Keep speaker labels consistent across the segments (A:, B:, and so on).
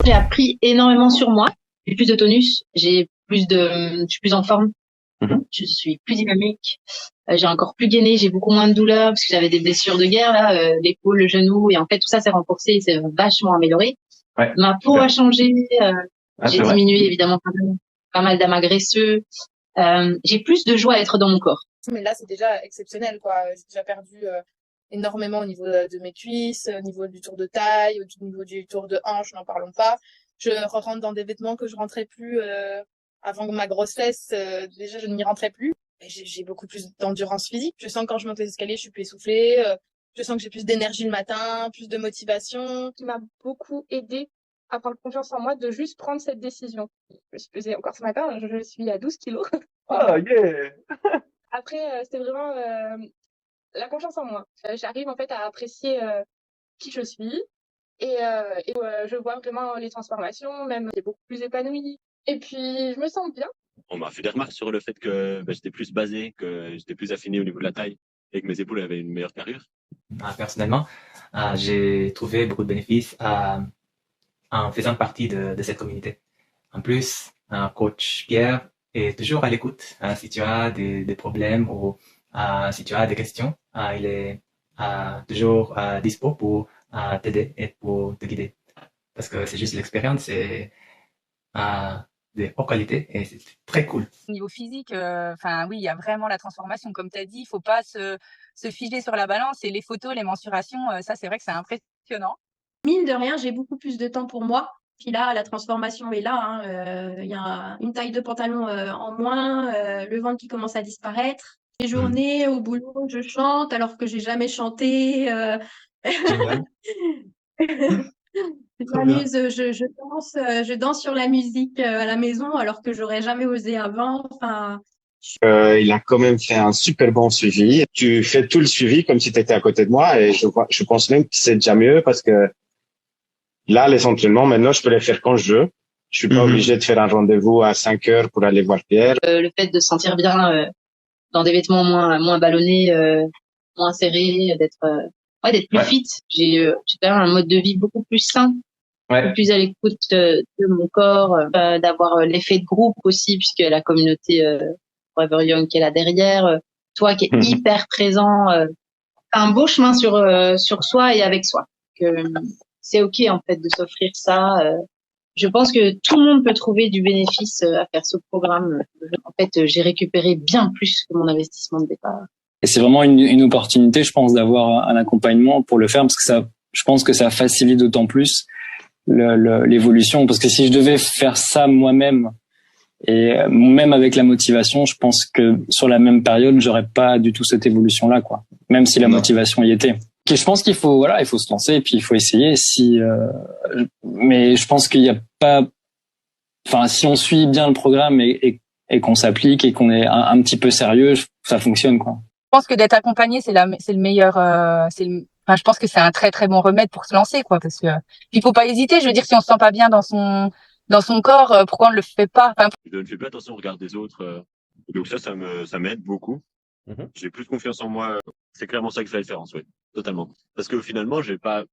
A: j'ai appris énormément sur moi. J'ai plus de tonus, je suis plus en forme, je suis plus dynamique. J'ai encore plus gainé, j'ai beaucoup moins de douleurs parce que j'avais des blessures de guerre là, l'épaule, le genou, et en fait tout ça s'est renforcé et s'est vachement amélioré.
B: Ouais,
A: Ma peau
B: super.
A: a changé,
B: Ah,
A: j'ai
B: c'est vrai.
A: diminué évidemment pas mal d'amas graisseux. J'ai plus de joie à être dans mon corps.
C: Mais là, c'est déjà exceptionnel, quoi. J'ai déjà perdu énormément au niveau de mes cuisses, au niveau du tour de taille, au niveau du tour de hanche, n'en parlons pas. Je rentre dans des vêtements que je rentrais plus avant ma grossesse. Déjà, je n'y rentrais plus. Et j'ai beaucoup plus d'endurance physique. Je sens que quand je monte les escaliers, je suis plus essoufflée. Je sens que j'ai plus d'énergie le matin, plus de motivation.
D: Qui m'a beaucoup aidé à prendre confiance en moi de juste prendre cette décision. Je me suis pesée encore ce matin, je suis à 12 kilos.
B: Ah, yeah!
D: Après, c'était vraiment la confiance en moi. J'arrive en fait à apprécier qui je suis et je vois vraiment les transformations, même c'est beaucoup plus épanouie. Et puis, je me sens bien.
E: On m'a fait des remarques sur le fait que j'étais plus basé, que j'étais plus affiné au niveau de la taille et que mes épaules avaient une meilleure carrure.
F: Personnellement, j'ai trouvé beaucoup de bénéfices en faisant partie de cette communauté. En plus, coach Pierre est toujours à l'écoute. Si tu as des problèmes ou si tu as des questions, il est toujours dispo pour t'aider et pour te guider. Parce que c'est juste l'expérience, c'est de haute qualité et c'est très cool.
G: Au niveau physique, oui, il y a vraiment la transformation. Comme tu as dit, il faut pas se figer sur la balance, et les photos, les mensurations, ça, c'est vrai que c'est impressionnant.
H: Mine de rien, j'ai beaucoup plus de temps pour moi. Puis là, la transformation est là. Il y a une taille de pantalon en moins, le ventre qui commence à disparaître. Les journées au boulot, je chante alors que j'ai jamais chanté. Je m'amuse, je danse sur la musique à la maison alors que j'aurais jamais osé avant. Enfin,
I: il a quand même fait un super bon suivi. Tu fais tout le suivi comme si tu étais à côté de moi et je pense même que c'est déjà mieux parce que là, les entraînements, maintenant, je peux les faire quand je veux. Je suis pas obligé de faire un rendez-vous à 5 heures pour aller voir Pierre.
A: Le fait de se sentir bien dans des vêtements moins ballonnés, moins serrés, d'être plus fit. J'ai quand même un mode de vie beaucoup plus sain, beaucoup plus à l'écoute de mon corps, d'avoir l'effet de groupe aussi, puisque la communauté Forever Young qui est là derrière, toi qui est hyper présent, un beau chemin sur soi et avec soi. C'est ok en fait de s'offrir ça. Je pense que tout le monde peut trouver du bénéfice à faire ce programme. En fait, j'ai récupéré bien plus que mon investissement de départ.
J: Et c'est vraiment une opportunité, je pense, d'avoir un accompagnement pour le faire, parce que je pense que ça facilite d'autant plus l'évolution. Parce que si je devais faire ça moi-même, et même avec la motivation, je pense que sur la même période, j'aurais pas du tout cette évolution-là, quoi. Même si la motivation y était. Et je pense qu'il faut se lancer et puis il faut essayer. Mais je pense qu'il y a pas, si on suit bien le programme et qu'on s'applique et qu'on est un petit peu sérieux, ça fonctionne, quoi.
G: Je pense que d'être accompagné, c'est le meilleur. Je pense que c'est un très très bon remède pour se lancer, quoi. Parce que il faut pas hésiter. Je veux dire, si on se sent pas bien dans son corps, pourquoi on ne le fait pas?
E: Je ne fais pas attention au regard des autres. Donc ça m'aide beaucoup. J'ai plus confiance en moi. C'est clairement ça qui fait la différence, oui, totalement. Parce que finalement, je vais pas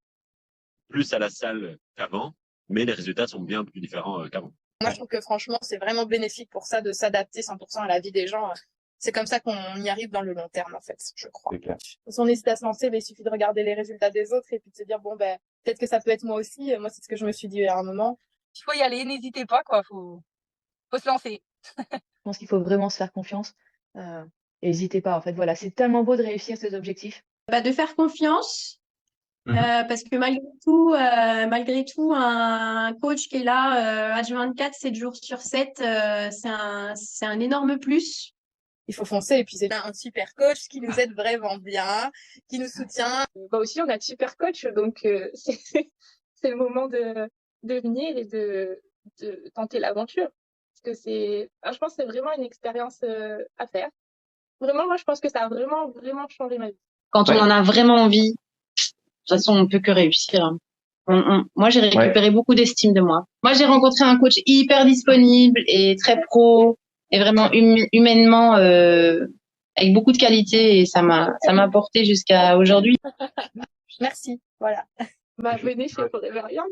E: plus à la salle qu'avant, mais les résultats sont bien plus différents qu'avant.
C: Moi, je trouve que franchement, c'est vraiment bénéfique pour ça de s'adapter 100% à la vie des gens. C'est comme ça qu'on y arrive dans le long terme, en fait, je crois. Si on hésite à se lancer, il suffit de regarder les résultats des autres et puis de se dire, peut-être que ça peut être moi aussi. Moi, c'est ce que je me suis dit à un moment.
G: Il faut y aller, n'hésitez pas, quoi. Faut se lancer.
K: Je pense qu'il faut vraiment se faire confiance. N'hésitez pas, en fait. Voilà, c'est tellement beau de réussir ses objectifs.
H: De faire confiance, parce que malgré tout, un coach qui est là H24, 7 jours sur 7, c'est un énorme plus.
C: Il faut foncer, et puis c'est un super coach qui nous aide vraiment bien, qui nous soutient.
D: Aussi, on a de super coach, donc c'est le moment de venir et de tenter l'aventure. Parce que je pense que c'est vraiment une expérience à faire. Vraiment, moi, je pense que ça a vraiment, vraiment changé ma vie.
A: Quand on en a vraiment envie, de toute façon, on peut que réussir. Moi, j'ai récupéré beaucoup d'estime de moi. Moi, j'ai rencontré un coach hyper disponible et très pro, et vraiment humainement avec beaucoup de qualité, et ça m'a porté jusqu'à aujourd'hui.
C: Merci. Voilà.
D: Venez chez Forever Young.